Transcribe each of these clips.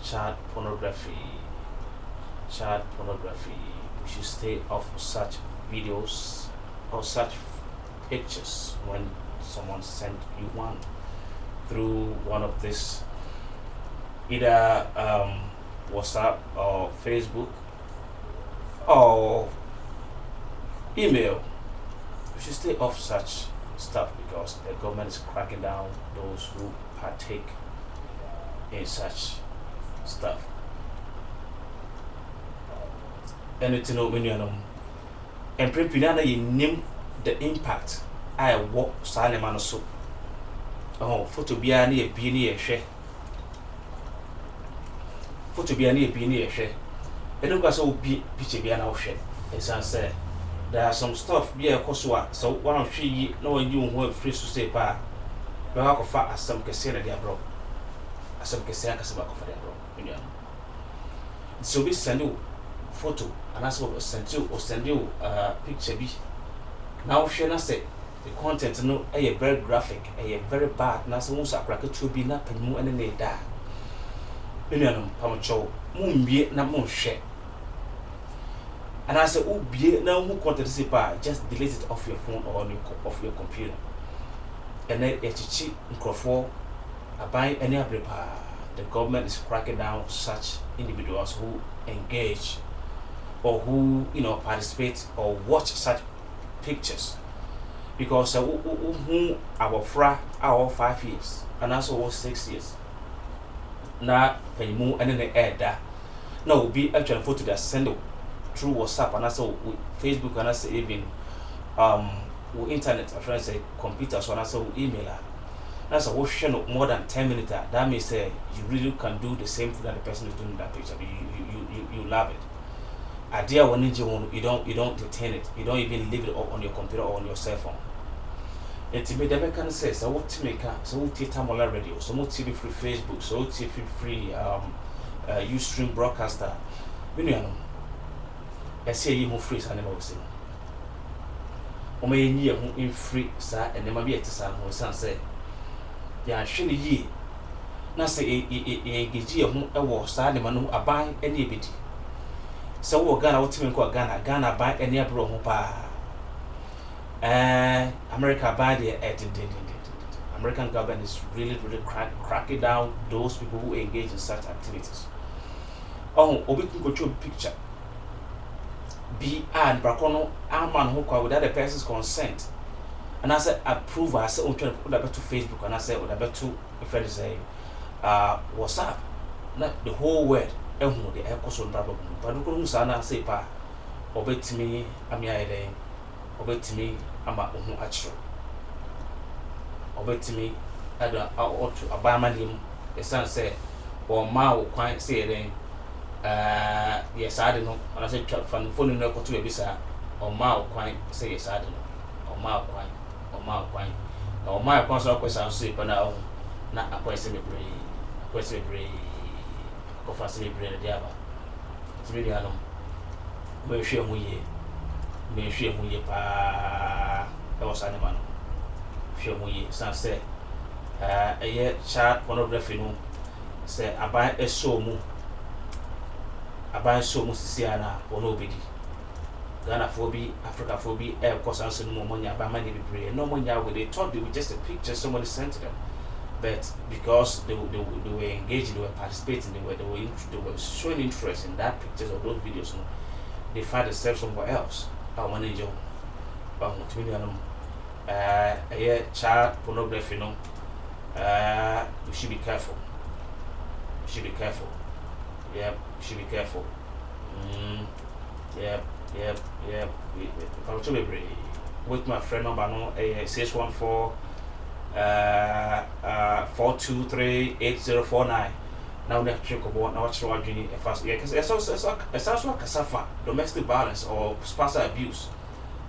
child pornography. Child pornography. We should stay off such videos or such pictures when someone sent you one through one of this either WhatsApp or Facebook or email. We should stay off such stuff because the government is cracking down those who partake in such stuff. And to know when you know, and prepare you name the impact I walk Salemano so. Oh, photo be any a beanie a share. Photo be any a beanie a share. And look as old picture be an ocean. As I said, there are some stuff be a coswa, so one of she no you who free to say pa. But how far as some can say that they are broke. As some can say as about for their broke. So we send you photo and as well send you picture be. Now share say the content no a very graphic, a very bad, na so most akraka to be na pemu ene na da. Enuanom pamcho mu mbie na mo share. And I say, oh, be now who content say just delete it off your phone or on off your computer. And then a chichi microphone buy any abrepa. The government is cracking down such individuals who engage or who participate or watch such pictures. Because who our fra our 5 years and also 6 years. Now pay more and then the air that now be actual photo that send through WhatsApp and also Facebook and also even with internet, I try to say computers and also email. That's a watching more than 10 minutes. That means you really can do the same thing that the person is doing in that picture. You love it. Idea when you don't detain it. You don't even leave it on your computer or on your cell phone. And to me, the can say so what to make so what Tamola radio, so what TV free Facebook, so what TV free Ustream broadcaster. You know. I say you who free and never say. Or may you who in free, sir, and never be at the sun who son say. Yeah, surely ye. Now say a gigi whom I was sad, man who buy any bit. So we're gonna ultimately Ghana buy any abroad who pa. America buy the American government is really cracking down those people who engage in such activities. Oh, Obi can go to a picture. Be and Bracono, a man who call without the person's consent. And I said, approve. I said, to put that to Facebook, and I said, what about to a friend say, WhatsApp, not the whole word, and the echo so probably. But look who's Anna say, pa, obey to me, I'm your day, obey to me, I'm a actual. Obey to me, I don't ought to abide my name, the son said, or ma will quite say then. Yes, I don't know. And I said, from phone in the to a visa, or ma quite say, yes, I don't know, or ma quite, or ma quite, or my console question, sleep and now, not a question of brain, a question of brain, or facility brain, the other. It's really I don't. May share we pa, that was animal. Share we, son said, a year child pornography, no, say, I buy a so move. Aban so musisiana or nobody. Ghana phobia, Africa phobia, air course answer no money about money be pray. No money when they thought they were just a picture somebody sent to them. But because they were engaged, they were participating, they were showing interest in that pictures or those videos, they find themselves somewhere else. I want to child pornography, we should be careful. We should be careful. Yeah, you should be careful. Yeah. I'm too brave. With my friend number no 614 423 8049. Now we have to check about now what's wrong with fast. Yeah, because it's also kasafa, domestic violence or spousal abuse.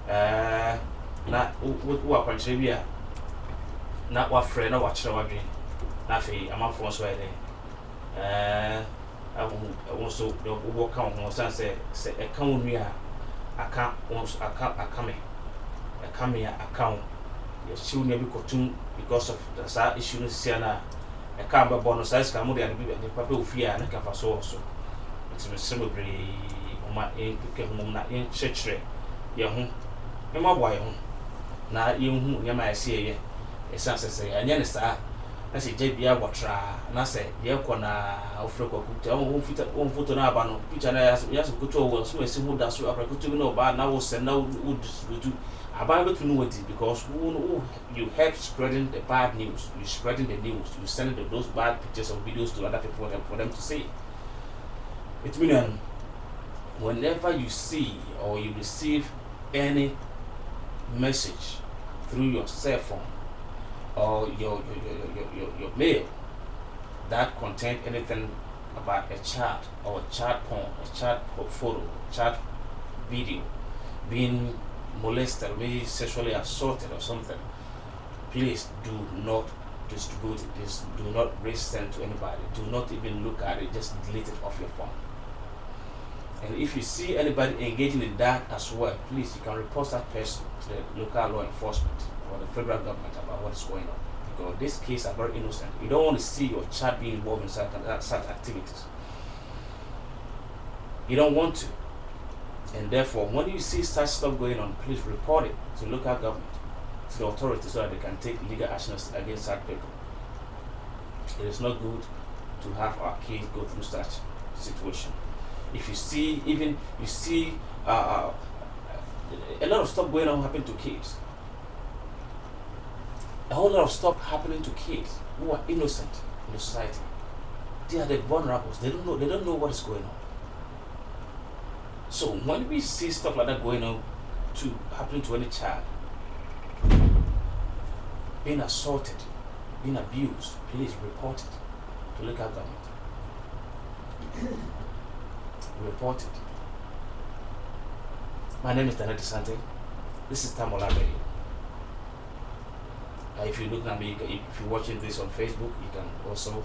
Na who are contributing. Not what friend or what's wrong with. Nafi, I'm not from Sweden. I also work on one say a count me a account once a come here account. Yes, she will never continue because of the sad issue in Siena. a camber bonus size camera and the paper of fear and a cafa so also. It's a cemetery, in Picamona in church, young, and my wife. Now you might see a sunset say, and then star. I say, JB, what try, and I say, Yakona, Africa, own foot on Abano, which I asked, yes, good to so I see who does what I could know about now, send no wood to about to know it because you help spreading the bad news, you spreading the news, you sending those bad pictures or videos to other people for them to see. It means whenever you see or you receive any message through your cell phone or your mail that contain anything about a child or a child porn, a child photo, a child video being molested, maybe sexually assaulted or something, please do not distribute this, do not resend to anybody, do not even look at it, just delete it off your phone. And if you see anybody engaging in that as well, please, you can report that person to the local law enforcement or the federal government about what is going on. Because these cases are very innocent. You don't want to see your child being involved in such activities. You don't want to. And therefore, when you see such stuff going on, please report it to the local government, to the authorities so that they can take legal actions against such people. It is not good to have our kids go through such situation. If you see, a lot of stuff going on happen to kids. A whole lot of stuff happening to kids who are innocent in the society. They are the vulnerables. They don't know what is going on. So when we see stuff like that going on happening to any child, being assaulted, being abused, please report it to local government. Report it. My name is Daniel Desante. This is Time Online Radio. If you're looking at me, if you're watching this on Facebook, you can also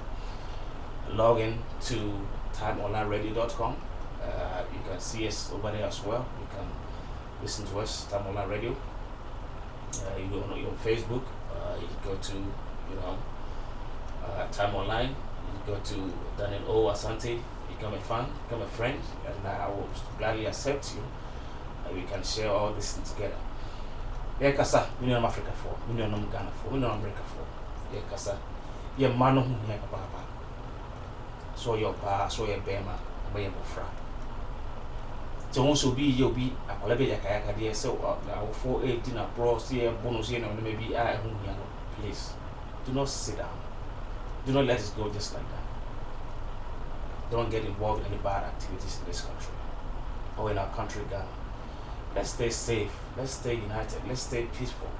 log in to timeonlineradio.com. You can see us over there as well. You can listen to us, Time Online Radio. You go on Facebook. You go to Time Online. You go to Daniel O. Asante. Become a fan, become a friend, and I will gladly accept you. We can share all this thing together. Yeah, Kasa, we know Africa for, we know Ghana for, we know America for. Yeah, Kasa, yeah, man, who never papa. So your bar, so your bema, by your fra. So also be you'll be a collaborator, dear. So, now for 18 abroad, see a bonus, maybe I whom you know. Please do not sit down, do not let it go just like that. Don't get involved in any bad activities in this country or in our country, Ghana. Let's stay safe. Let's stay united. Let's stay peaceful.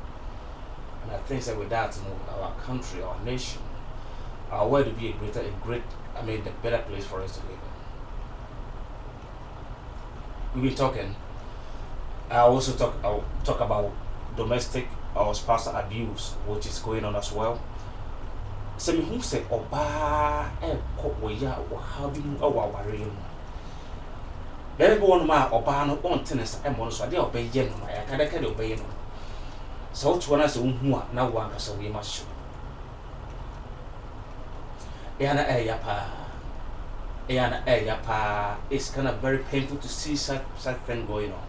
And I think that with that, our country, our nation, our world will be the better place for us to live in. We've been talking. I'll talk about domestic or spousal abuse, which is going on as well. So who say oba ya or how do you worry? Everyone ma oba no on tennis and one so they obey yen I can't obey no. So to one as who now one as we must show. Yana yapa. It's kind of very painful to see such thing going on.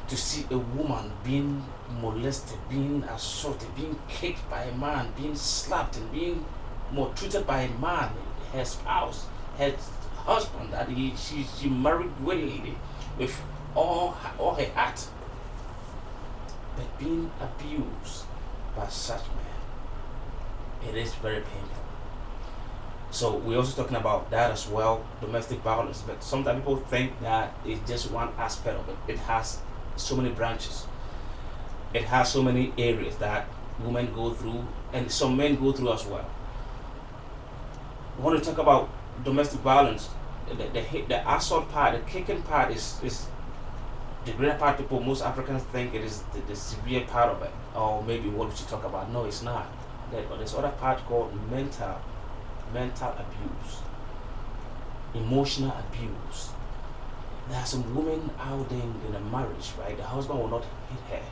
To see a woman being molested, being assaulted, being kicked by a man, being slapped and being maltreated by a man, her spouse, her husband that she married willingly with all her heart, but being abused by such men, it is very painful. So we're also talking about that as well, domestic violence, but sometimes people think that it's just one aspect of it. It has so many branches. It has so many areas that women go through and some men go through as well. We want to talk about domestic violence. The assault part, the kicking part is the greater part. People, most Africans think it is the severe part of it, or maybe what we should talk about. No, it's not. But there's other part called mental abuse, emotional abuse. There are some women out there in a marriage, right? The husband will not hit her.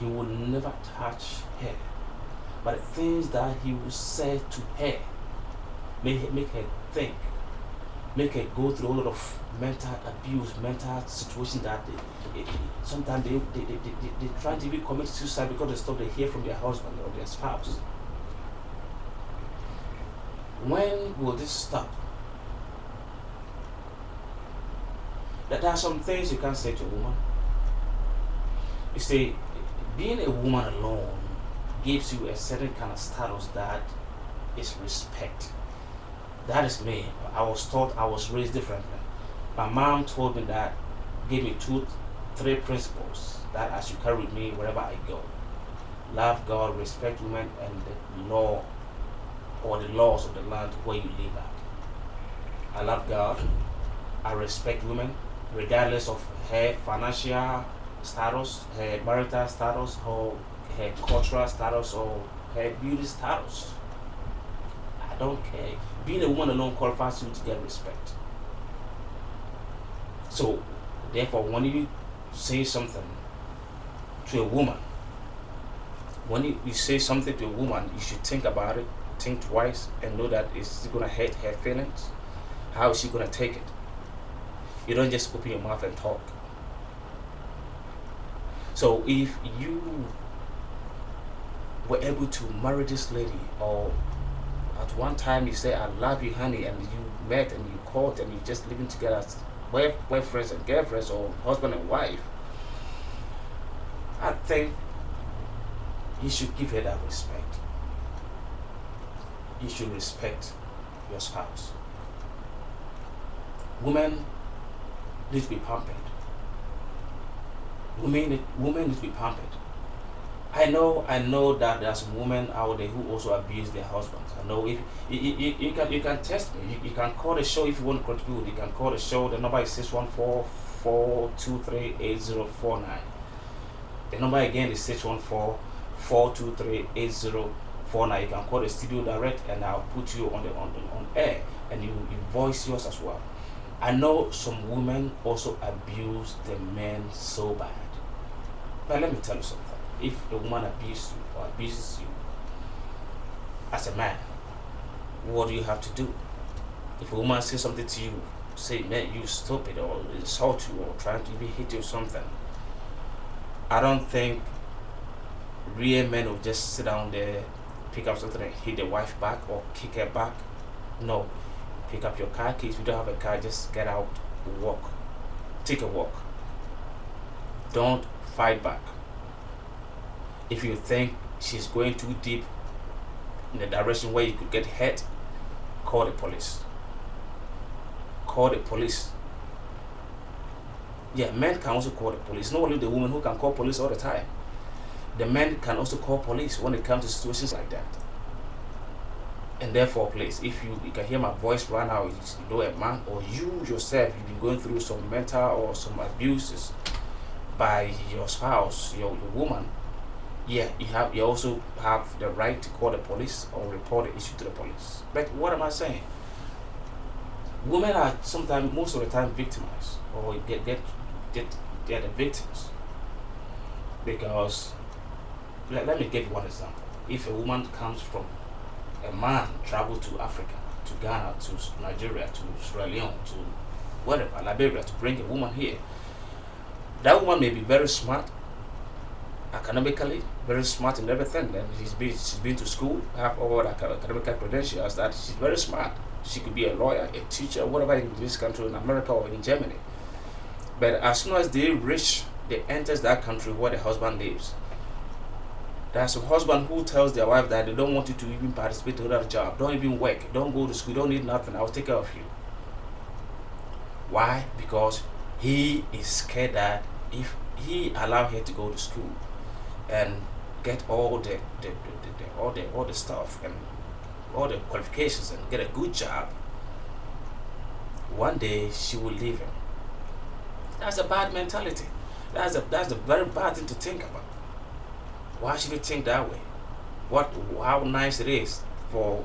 He will never touch her. But the things that he will say to her make her think, make her go through a lot of mental abuse, mental situation that sometimes they try to even commit suicide because of stuff they hear from their husband or their spouse. When will this stop? There are some things you can't say to a woman. You see, being a woman alone gives you a certain kind of status that is respect. That is me. I was taught, I was raised differently. My mom told me that, gave me three principles that I should carry with me wherever I go. Love God, respect women, and the law or the laws of the land where you live at. I love God. I respect women, regardless of her financial status, her marital status, or her cultural status, or her beauty status. I don't care. Being a woman alone qualifies you to get respect. So, therefore, when you say something to a woman, when you say something to a woman, you should think about it, think twice, and know that it's going to hurt her feelings. How is she going to take it? You don't just open your mouth and talk. So if you were able to marry this lady, or at one time you say, I love you, honey, and you met and you caught and you just living together as boyfriends and girlfriends, or husband and wife, I think you should give her that respect. You should respect your spouse. Women need to be pampered. Women need to be pampered. I know that there are some women out there who also abuse their husbands. I know if you can test me. You can call the show if you want to contribute. You can call the show. The number is 614-423-8049. The number again is 614-423-8049. You can call the studio direct, and I'll put you on air, and you voice yours as well. I know some women also abuse the men so bad. But let me tell you something. If a woman abuses you as a man, what do you have to do? If a woman says something to you, say, man, you stupid, or insult you, or trying to even hit you or something, I don't think real men will just sit down there, pick up something and hit the wife back or kick her back. No. Pick up your car keys. If you don't have a car, just get out, walk. Take a walk. Don't fight back. If you think she's going too deep in the direction where you could get hurt, call the police. Call the police. Yeah, men can also call the police. Not only the women who can call police all the time. The men can also call police when it comes to situations like that. And therefore, please, if you can hear my voice right now, you know a man, or you yourself, you've been going through some mental or some abuses by your spouse, your woman, yeah, you also have the right to call the police or report the issue to the police. But what am I saying? Women are sometimes, most of the time, victimized, or they're the victims. Because, let me give you one example. If a woman comes from, a man travel to Africa, to Ghana, to Nigeria, to Sierra Leone, to wherever, Liberia, to bring a woman here, that woman may be very smart, academically, very smart in everything. And she's been to school, have all the academic credentials, that she's very smart. She could be a lawyer, a teacher, whatever in this country, in America or in Germany. But as soon as they reach, they enter that country where the husband lives. There are some husbands who tells their wife that they don't want you to even participate in another job, don't even work, don't go to school, don't need nothing, I'll take care of you. Why? Because he is scared that if he allow her to go to school and get all the stuff and all the qualifications and get a good job, one day she will leave him. That's a bad mentality. That's a very bad thing to think about. Why should you think that way? How nice it is for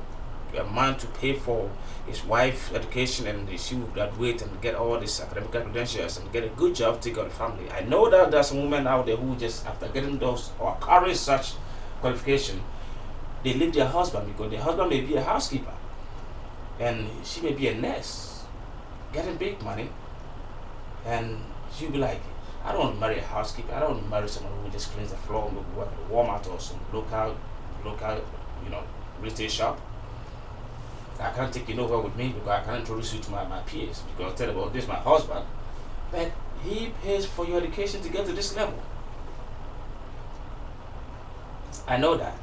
a man to pay for his wife's education, and she will graduate and get all these academic credentials and get a good job to take care of the family. I know that there's some women out there who just, after getting those or carrying such qualification, they leave their husband because their husband may be a housekeeper. and she may be a nurse, getting big money, and she'll be like, I don't want to marry a housekeeper. I don't want to marry someone who just cleans the floor and work at Walmart or some local, you know, retail shop. I can't take you nowhere with me because I can't introduce you to my peers because I tell them, well, this is my husband, but he pays for your education to get to this level. I know that,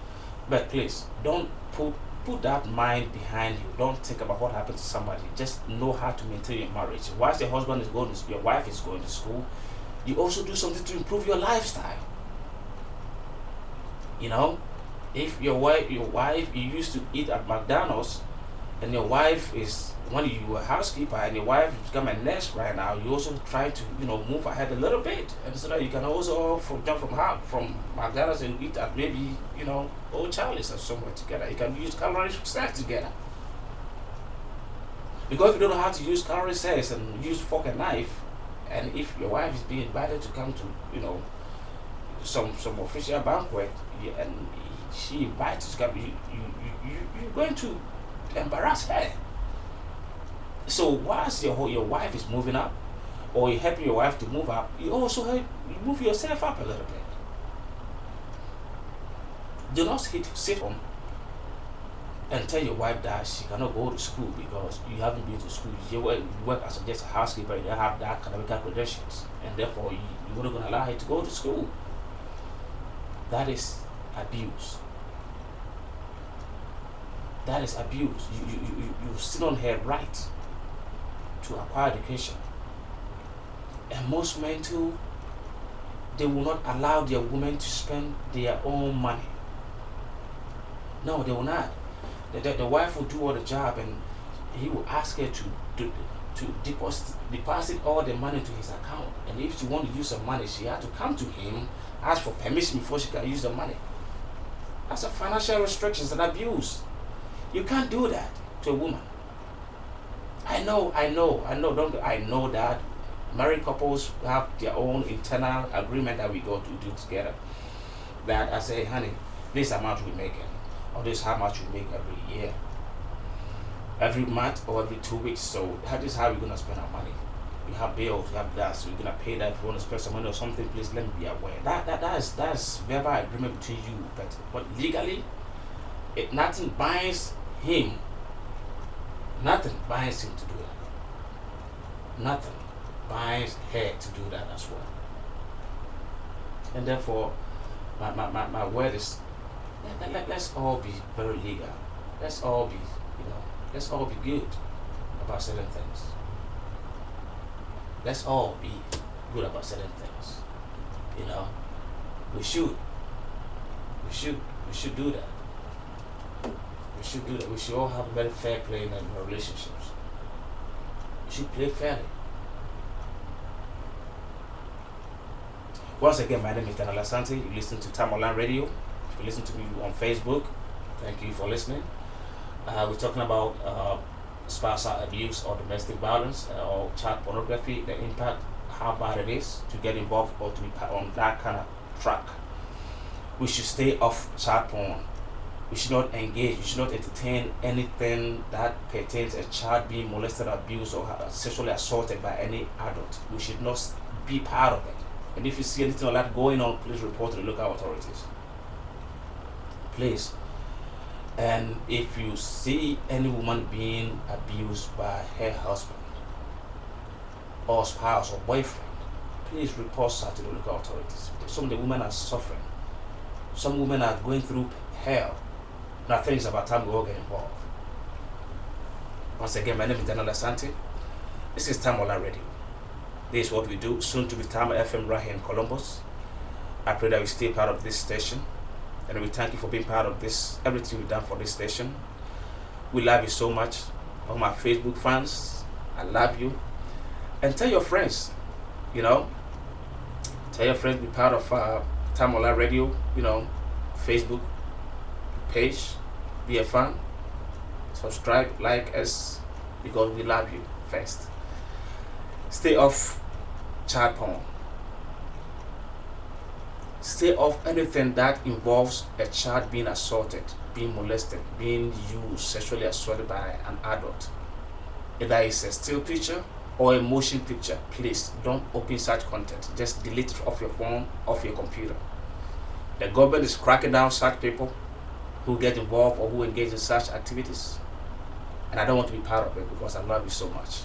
but please don't put that mind behind you. Don't think about what happened to somebody. Just know how to maintain your marriage. Whilst your husband is going to, your wife is going to school, you also do something to improve your lifestyle. You know, if your wife you used to eat at McDonald's, and your wife is, when you were a housekeeper and your wife has become a nurse right now, you also try to, you know, move ahead a little bit, and so that you can also jump from McDonald's and eat at maybe, you know, Old Charlie's or somewhere together. You can use calorie snacks together. Because if you don't know how to use calorie snacks and use fork and knife, and if your wife is being invited to come to, you know, some official banquet, and she invites you to come, you're going to embarrass her. So whilst your wife is moving up, or you're helping your wife to move up, you also help move yourself up a little bit. Do not sit home and tell your wife that she cannot go to school because you haven't been to school. You work as just a housekeeper, you don't have that academic credentials, and therefore you're not going to allow her to go to school. That is abuse. That is abuse. You sit on her right to acquire education. And most men too, they will not allow their women to spend their own money. No, they will not. The wife will do all the job, and he will ask her to deposit all the money to his account. And if she wants to use the money, she has to come to him, ask for permission before she can use the money. That's a financial restrictions and abuse. You can't do that to a woman. I know that married couples have their own internal agreement that we go to do together. That I say, honey, this amount we making, or this how much we make every year, every month or every 2 weeks. So that is how we're gonna spend our money. We have bills, we have that, so we're gonna pay that. If you want to spend some money or something, please let me be aware. That's verbal agreement between you, but legally, nothing binds him. Nothing binds him to do that. Nothing binds her to do that as well. And therefore, my word is, let's all be very legal. Let's all be, let's all be good about certain things. Let's all be good about certain things. We should do that. We should do that. We should all have a very fair play in our relationships. We should play fairly. Once again, my name is Daniel Asante. You listen to Time Online Radio. If you listen to me on Facebook, thank you for listening. We're talking about spousal abuse or domestic violence or child pornography, the impact, how bad it is to get involved or to be on that kind of track. We should stay off child porn. We should not engage, we should not entertain anything that pertains a child being molested, abused, or sexually assaulted by any adult. We should not be part of it. And if you see anything like that going on, please report to the local authorities. Please. And if you see any woman being abused by her husband, or spouse, or boyfriend, please report that to the local authorities. Some of the women are suffering. Some women are going through hell. Now, things about time we all get involved. Once again, my name is Daniel Asante. This is Time Online Radio. This is what we do, soon to be Time FM right here in Columbus. I pray that you stay part of this station, and we thank you for being part of this, everything we've done for this station. We love you so much. All my Facebook fans, I love you. And tell your friends, tell your friends, be part of Time Online Radio, Facebook page, be a fan, subscribe, like us, because we love you first. Stay off child porn. Stay off anything that involves a child being assaulted, being molested, being used, sexually assaulted by an adult. Either it's a still picture or a motion picture, please don't open such content. Just delete it off your phone, off your computer. The government is cracking down such people who get involved or who engage in such activities. And I don't want to be part of it because I love you so much.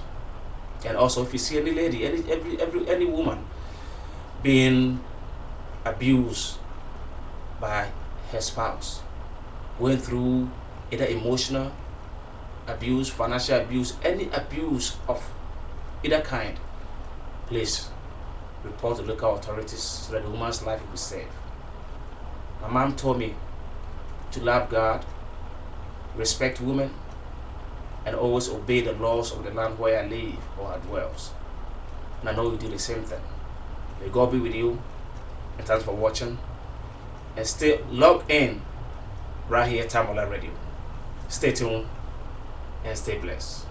And also, if you see any lady, any woman being abused by her spouse, going through either emotional abuse, financial abuse, any abuse of either kind, please report to local authorities so that the woman's life will be saved. My mom told me to love God, respect women, and always obey the laws of the land where I live or I dwells. And I know you do the same thing. May God be with you, and thanks for watching. And stay logged in right here, Tamola Radio. Stay tuned and stay blessed.